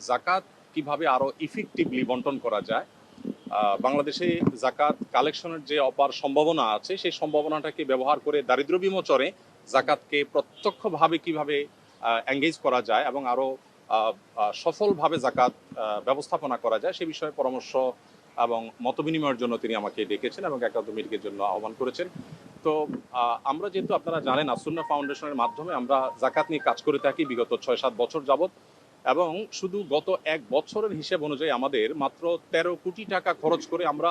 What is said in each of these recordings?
জাকাত কিভাবে আরো ইফেক্টিভলি বন্টন করা যায়। বাংলাদেশে জাকাত কালেকশনের যে অপার সম্ভাবনা আছে সেই সম্ভাবনাটাকে ব্যবহার করে দারিদ্র বিমোচনে জাকাতকে প্রত্যক্ষভাবে কিভাবে এঙ্গেজ করা যায় এবং আরো সফলভাবে জাকাত ব্যবস্থাপনা করা যায় সে বিষয়ে পরামর্শ এবং মতবিনিময়ের জন্য তিনি আমাকে ডেকেছেন এবং একান্ত মিটিংয়ের জন্য আহ্বান করেছেন। তো আমরা যেহেতু আপনারা জানেন আসুন্না ফাউন্ডেশনের মাধ্যমে আমরা জাকাত নিয়ে কাজ করে থাকি বিগত ৬-৭ বছর যাবত, এবং শুধু গত ১ বছরের হিসেব অনুযায়ী আমাদের মাত্র ১৩ কোটি টাকা খরচ করে আমরা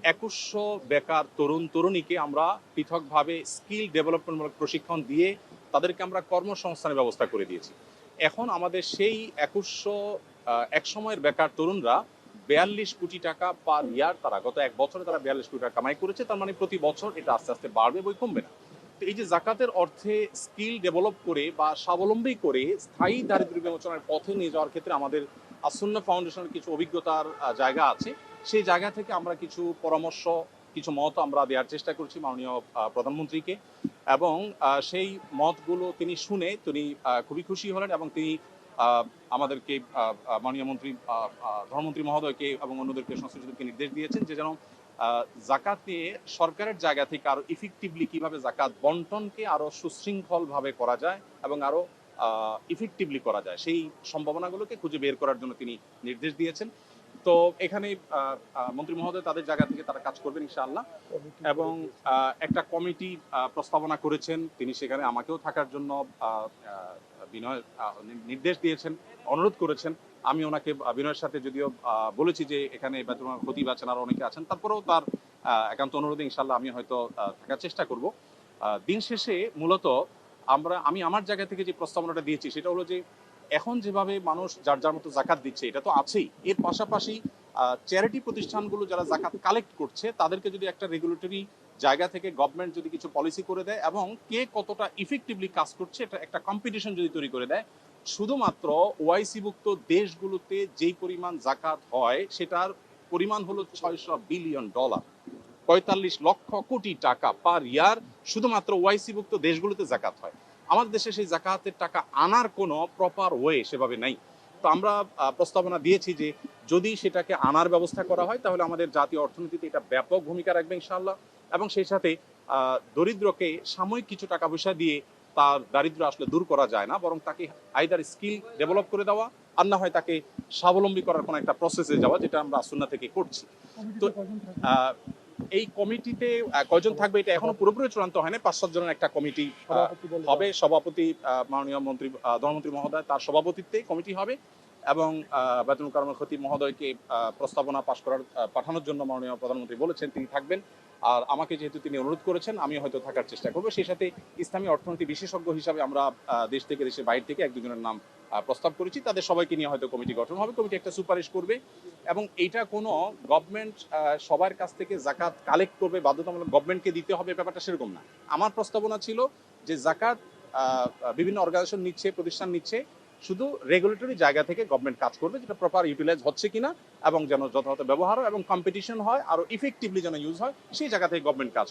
২১০০ বেকার তরুণ তরুণীকে আমরা পৃথকভাবে স্কিল ডেভেলপমেন্টমূলক প্রশিক্ষণ দিয়ে তাদেরকে আমরা কর্মসংস্থানের ব্যবস্থা করে দিয়েছি। এখন আমাদের সেই ২১০০ একসময়ের বেকার তরুণরা ৪২ কোটি টাকা পার ইয়ার, তারা গত ১ বছরে তারা ৪২ কোটি টাকা কামাই করেছে। তার মানে প্রতি বছর এটা আস্তে আস্তে বাড়বে, বই কমবে না। তো এই যে জাকাতের অর্থে স্কিল ডেভেলপ করে বা স্বাবলম্বী করে স্থায়ী দারিদ্র্য বিমোচনের পথে নিয়ে যাওয়ার ক্ষেত্রে আমাদের আসুন্না ফাউন্ডেশনের কিছু অভিজ্ঞতার জায়গা আছে। সেই জায়গা থেকে আমরা কিছু পরামর্শ, কিছু মত আমরা দেওয়ার চেষ্টা করছি মাননীয় প্রধানমন্ত্রীকে, এবং সেই মতগুলো তিনি শুনে তিনি খুবই খুশি হলেন এবং তিনি আমাদেরকে মাননীয় মন্ত্রী ধর্মমন্ত্রী মহোদয়কে এবং অন্যদেরকে সংশ্লিষ্টদেরকে নির্দেশ দিয়েছেন যে যেন জাকাত নিয়ে সরকারের জায়গা থেকে আরো ইফেক্টিভলি কিভাবে জাকাত বন্টনকে আরো সুশৃঙ্খলভাবে করা যায় এবং আরো ইফেক্টিভলি করা যায় সেই সম্ভাবনাগুলোকে খুঁজে বের করার জন্য তিনি নির্দেশ দিয়েছেন। তো এখানে মন্ত্রী মহোদয় তাদের জায়গা থেকে তারা কাজ করবেন ইনশাআল্লাহ, এবং একটা কমিটি প্রস্তাবনা করেছেন। তিনি সেখানে আমাকেও থাকার জন্য বিনয় নির্দেশ দিয়েছেন, অনুরোধ করেছেন। আমি ওনাকে বিনয়ের সাথে যদিও বলেছি যে এখানে বেতনের খতিব আছেন, আরো অনেকে আছেন, তারপরেও তার একান্ত অনুরোধে ইনশাআল্লাহ আমি হয়তো থাকার চেষ্টা করব। দিন শেষে মূলত আমি আমার জায়গা থেকে যে প্রস্তাবনাটা দিয়েছি সেটা হলো যে এখন যেভাবে মানুষ যার যার মতো জাকাত দিচ্ছে এটা তো আছেই, এর পাশাপাশি চ্যারিটি প্রতিষ্ঠানগুলো যারা জাকাত কালেক্ট করছে তাদেরকে যদি একটা রেগুলেটরি জায়গা থেকে গভর্নমেন্ট যদি কিছু পলিসি করে দেয় এবং কে কতটা ইফেক্টিভলি কাজ করছে এটা একটা কম্পিটিশন যদি তৈরি করে দেয়, শুধুমাত্র ওআইসিভুক্ত দেশগুলোতে যেই পরিমাণ জাকাত হয় সেটার পরিমাণ হলো $৬০০ বিলিয়ন, ৪৫ লক্ষ কোটি টাকা পার ইয়ার শুধুমাত্র ওআইসিভুক্ত দেশগুলোতে জাকাত হয়। আমাদের দেশে সেই জাকাতের টাকা আনার কোনো প্রপার ওয়ে সেভাবে নাই। তো আমরা প্রস্তাবনা দিয়েছি যে যদি সেটাকে আনার ব্যবস্থা করা হয় তাহলে আমাদের জাতীয় অর্থনীতিতে এটা ব্যাপক ভূমিকা রাখবে ইনশাআল্লাহ, এবং সেই সাথে দরিদ্রকে সাময়িক কিছু টাকা পয়সা দিয়ে তার দারিদ্র্য আসলে দূর করা যায় না, বরং তাকে আইদার স্কিল ডেভেলপ করে দেওয়া আর না হয় তাকে স্বাবলম্বী করার কোনো একটা প্রসেসে যাওয়া, যেটা আমরা আসুন্না থেকে করছি। তো এই কমিটিতে কয়জন থাকবে এটা এখনো পুরোপুরি চূড়ান্ত হয় না। ৫-৭ জনের একটা কমিটি হবে। সভাপতি মাননীয় মন্ত্রী ধর্মমন্ত্রী মহোদয়, তার সভাপতিত্বে কমিটি হবে, এবং বেতনুল কারমুল খতিব মহোদয়কে প্রস্তাবনা পাঠানোর জন্য মাননীয় প্রধানমন্ত্রী বলেছেন তিনি থাকবেন। আর আমাকে যেহেতু তিনি অনুরোধ করেছেন আমি হয়তো থাকার চেষ্টা করবো। সেই সাথে ইসলামী অর্থনীতি বিশেষজ্ঞ হিসাবে আমরা দেশ থেকে দেশের বাইরে থেকে ১-২ জনের নাম প্রস্তাব করেছি। তাদের সবাইকে নিয়ে হয়তো কমিটি গঠন হবে, কমিটি একটা সুপারিশ করবে, এবং এইটা কোনো গভর্নমেন্ট সবার কাছ থেকে জাকাত কালেক্ট করবে বাধ্যতামূলক গভর্নমেন্টকে দিতে হবে ব্যাপারটা সেরকম না। আমার প্রস্তাবনা ছিল যে জাকাত বিভিন্ন অর্গানাইজেশন নিচ্ছে, প্রতিষ্ঠান নিচ্ছে, শুধু রেগুলেটরি জায়গা থেকে গভর্নমেন্ট কাজ করবে, যেটা প্রপার ইউটিলাইজ হচ্ছে কিনা এবং যেন যথাযথ ব্যবহার হয় এবং কম্পিটিশন হয় আরো ইফেক্টিভলি যেন ইউজ হয় সেই জায়গা থেকে গভর্নমেন্ট কাজ